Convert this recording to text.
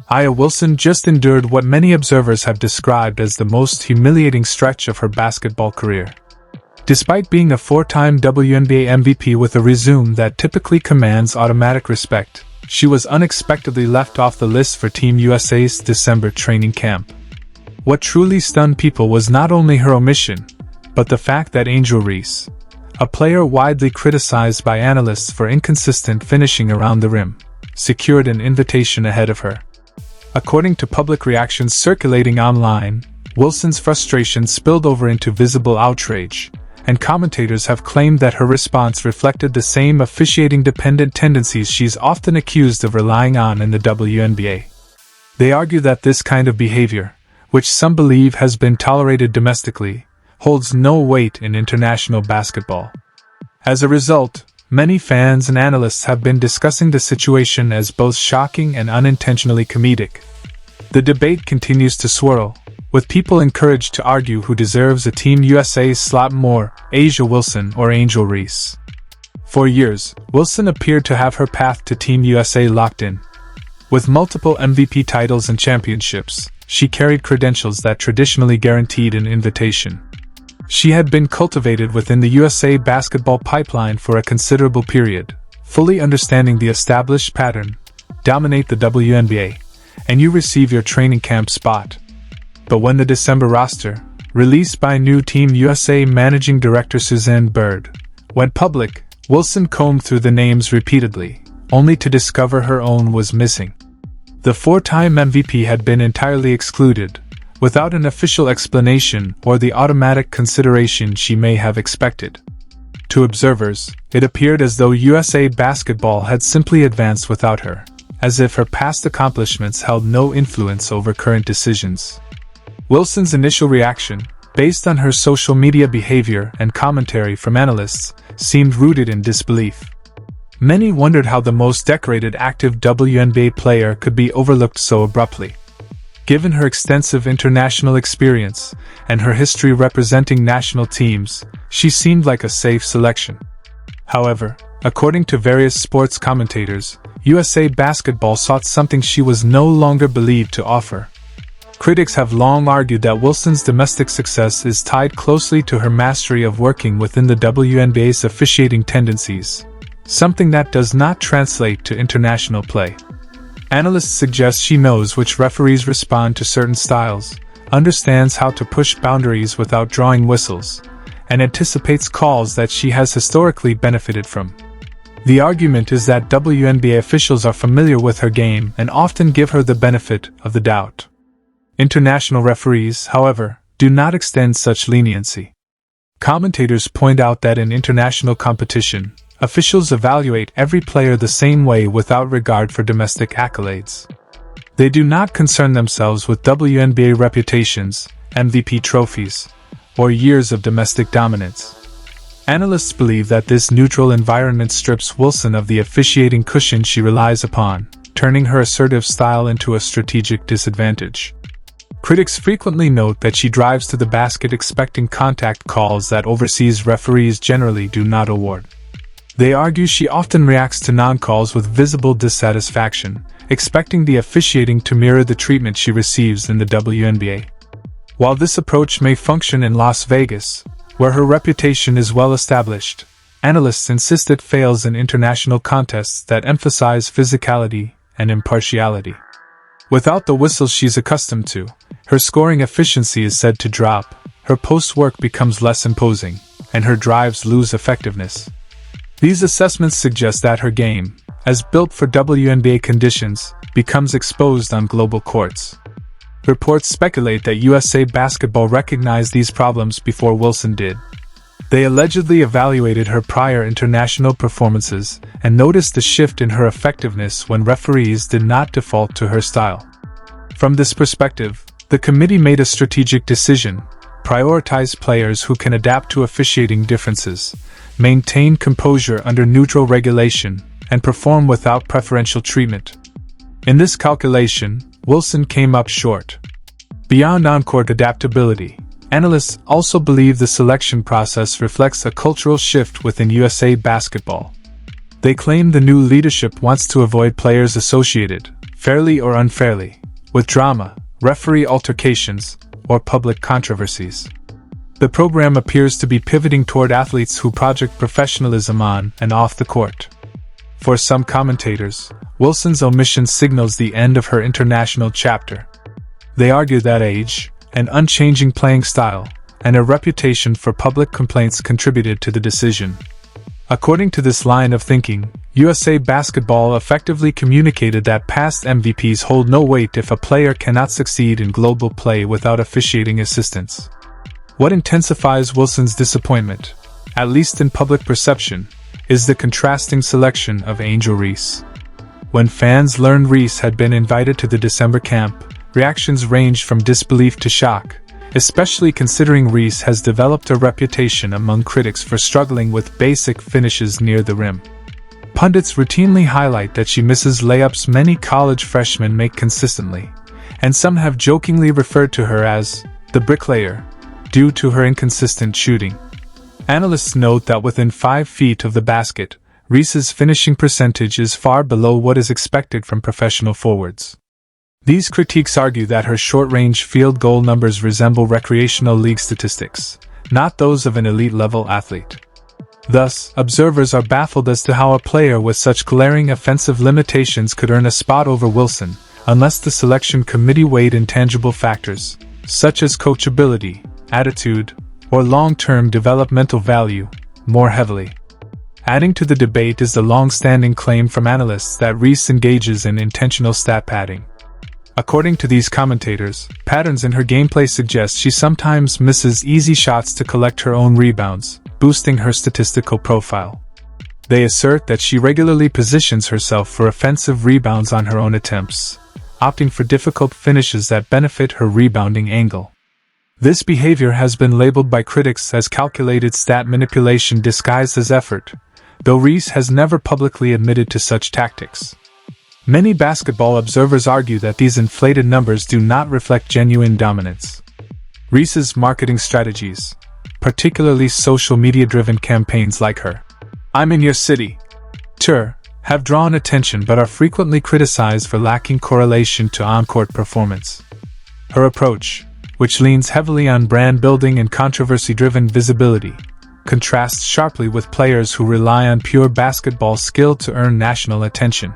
Aya Wilson just endured what many observers have described as the most humiliating stretch of her basketball career. Despite being a 4-time WNBA MVP with a resume that typically commands automatic respect, she was unexpectedly left off the list for Team USA's December training camp. What truly stunned people was not only her omission, but the fact that Angel Reese, a player widely criticized by analysts for inconsistent finishing around the rim, secured an invitation ahead of her. According to public reactions circulating online, Wilson's frustration spilled over into visible outrage, and commentators have claimed that her response reflected the same officiating-dependent tendencies she's often accused of relying on in the WNBA. They argue that this kind of behavior, which some believe has been tolerated domestically, holds no weight in international basketball. As a result, many fans and analysts have been discussing the situation as both shocking and unintentionally comedic. The debate continues to swirl, with people encouraged to argue who deserves a Team USA slot more, A'ja Wilson or Angel Reese. For years, Wilson appeared to have her path to Team USA locked in. With multiple MVP titles and championships, she carried credentials that traditionally guaranteed an invitation. She had been cultivated within the USA basketball pipeline for a considerable period, fully understanding the established pattern: dominate the WNBA, and you receive your training camp spot. But when the December roster, released by new Team USA Managing Director Suzanne Bird, went public, Wilson combed through the names repeatedly, only to discover her own was missing. The 4-time MVP had been entirely excluded, without an official explanation or the automatic consideration she may have expected. To observers, it appeared as though USA basketball had simply advanced without her, as if her past accomplishments held no influence over current decisions. Wilson's initial reaction, based on her social media behavior and commentary from analysts, seemed rooted in disbelief. Many wondered how the most decorated active WNBA player could be overlooked so abruptly. Given her extensive international experience and her history representing national teams, she seemed like a safe selection. However, according to various sports commentators, USA basketball sought something she was no longer believed to offer. Critics have long argued that Wilson's domestic success is tied closely to her mastery of working within the WNBA's officiating tendencies, something that does not translate to international play. Analysts suggest she knows which referees respond to certain styles, understands how to push boundaries without drawing whistles, and anticipates calls that she has historically benefited from. The argument is that WNBA officials are familiar with her game and often give her the benefit of the doubt. International referees, however, do not extend such leniency. Commentators point out that in international competition, officials evaluate every player the same way without regard for domestic accolades. They do not concern themselves with WNBA reputations, MVP trophies, or years of domestic dominance. Analysts believe that this neutral environment strips Wilson of the officiating cushion she relies upon, turning her assertive style into a strategic disadvantage. Critics frequently note that she drives to the basket expecting contact calls that overseas referees generally do not award. They argue she often reacts to non-calls with visible dissatisfaction, expecting the officiating to mirror the treatment she receives in the WNBA. While this approach may function in Las Vegas, where her reputation is well established, analysts insist it fails in international contests that emphasize physicality and impartiality. Without the whistles she's accustomed to, her scoring efficiency is said to drop, her post-work becomes less imposing, and her drives lose effectiveness. These assessments suggest that her game, as built for WNBA conditions, becomes exposed on global courts. Reports speculate that USA Basketball recognized these problems before Wilson did. They allegedly evaluated her prior international performances and noticed a shift in her effectiveness when referees did not default to her style. From this perspective, the committee made a strategic decision: prioritize players who can adapt to officiating differences, maintain composure under neutral regulation, and perform without preferential treatment. In this calculation, Wilson came up short. Beyond on-court adaptability, analysts also believe the selection process reflects a cultural shift within USA Basketball. They claim the new leadership wants to avoid players associated, fairly or unfairly, with drama, referee altercations, or public controversies. The program appears to be pivoting toward athletes who project professionalism on and off the court. For some commentators, Wilson's omission signals the end of her international chapter. They argue that age, an unchanging playing style, and a reputation for public complaints contributed to the decision. According to this line of thinking, USA Basketball effectively communicated that past MVPs hold no weight if a player cannot succeed in global play without officiating assistance. What intensifies Wilson's disappointment, at least in public perception, is the contrasting selection of Angel Reese. When fans learned Reese had been invited to the December camp, reactions ranged from disbelief to shock, especially considering Reese has developed a reputation among critics for struggling with basic finishes near the rim. Pundits routinely highlight that she misses layups many college freshmen make consistently, and some have jokingly referred to her as the bricklayer, due to her inconsistent shooting. Analysts note that within 5 feet of the basket, Reese's finishing percentage is far below what is expected from professional forwards. These critiques argue that her short-range field goal numbers resemble recreational league statistics, not those of an elite-level athlete. Thus, observers are baffled as to how a player with such glaring offensive limitations could earn a spot over Wilson, unless the selection committee weighed intangible factors, such as coachability, attitude, or long-term developmental value, more heavily. Adding to the debate is the long-standing claim from analysts that Reese engages in intentional stat padding. According to these commentators, patterns in her gameplay suggest she sometimes misses easy shots to collect her own rebounds, boosting her statistical profile. They assert that she regularly positions herself for offensive rebounds on her own attempts, opting for difficult finishes that benefit her rebounding angle. This behavior has been labeled by critics as calculated stat manipulation disguised as effort, though Reese has never publicly admitted to such tactics. Many basketball observers argue that these inflated numbers do not reflect genuine dominance. Reese's marketing strategies, particularly social media-driven campaigns like her "I'm in your city" tour, have drawn attention but are frequently criticized for lacking correlation to on-court performance. Her approach, which leans heavily on brand building and controversy-driven visibility, contrasts sharply with players who rely on pure basketball skill to earn national attention.